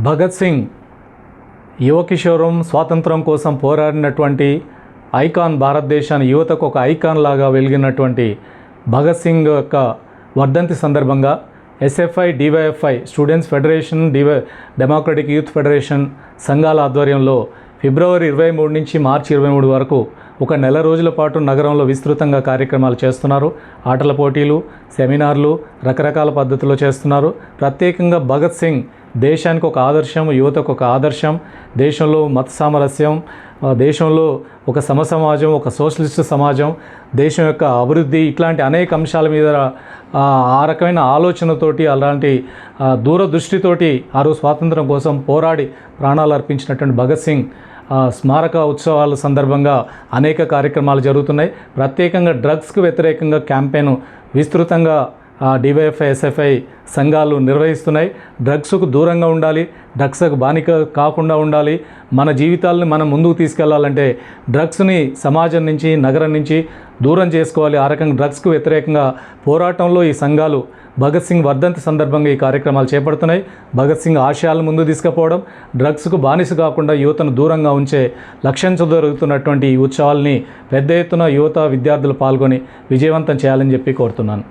భగత్ సింగ్ యువకిషోరం స్వాతంత్రం కోసం పోరాడినటువంటి ఐకాన్, భారతదేశాన్ని యువతకు ఒక ఐకాన్ లాగా వెలిగినటువంటి భగత్ సింగ్ యొక్క వర్ధంతి సందర్భంగా SFI, DYFI, students federation, democratic youth federation సంఘాల ఆధ్వర్యంలో ఫిబ్రవరి 23 నుంచి మార్చి 23 వరకు ఒక నెల రోజుల పాటు నగరంలో విస్తృతంగా కార్యక్రమాలు చేస్తున్నారు. ఆటల పోటీలు, సెమినార్లు రకరకాల పద్ధతుల్లో చేస్తున్నారు. ప్రత్యేకంగా భగత్ సింగ్ దేశానికి ఒక ఆదర్శం, యువతకు ఒక ఆదర్శం. దేశంలో మత సామరస్యం, దేశంలో ఒక సమాజం, ఒక సోషలిస్ట్ సమాజం, దేశం యొక్క అభివృద్ధి, ఇట్లాంటి అనేక అంశాల మీద ఆ రకమైన ఆలోచనతోటి, అలాంటి దూరదృష్టితోటి ఆ రోజు స్వాతంత్రం కోసం పోరాడి ప్రాణాలు అర్పించినటువంటి భగత్ సింగ్ స్మారక ఉత్సవాల సందర్భంగా అనేక కార్యక్రమాలు జరుగుతున్నాయి. ప్రత్యేకంగా డ్రగ్స్కు వ్యతిరేకంగా క్యాంపెయిన్ విస్తృతంగా డివైఎఫ్ఐ, ఎస్ఎఫ్ఐ సంఘాలు నిర్వహిస్తున్నాయి. డ్రగ్స్కు దూరంగా ఉండాలి, డ్రగ్స్కు బానిక కాకుండా ఉండాలి. మన జీవితాలను మనం ముందుకు తీసుకెళ్లాలంటే డ్రగ్స్ని సమాజం నుంచి, నగరం నుంచి దూరం చేసుకోవాలి. ఆ రకంగా డ్రగ్స్కు వ్యతిరేకంగా పోరాటంలో ఈ సంఘాలు భగత్ సింగ్ వర్ధంతి సందర్భంగా ఈ కార్యక్రమాలు చేపడుతున్నాయి. భగత్ సింగ్ ఆశయాలను ముందు తీసుకుపోవడం, డ్రగ్స్కు బానిస కాకుండా యువతను దూరంగా ఉంచే లక్ష్యంతో జరుగుతున్నటువంటి ఈ ఉత్సవాల్ని పెద్ద ఎత్తున యువత, విద్యార్థులు పాల్గొని విజయవంతం చేయాలని చెప్పి కోరుతున్నాను.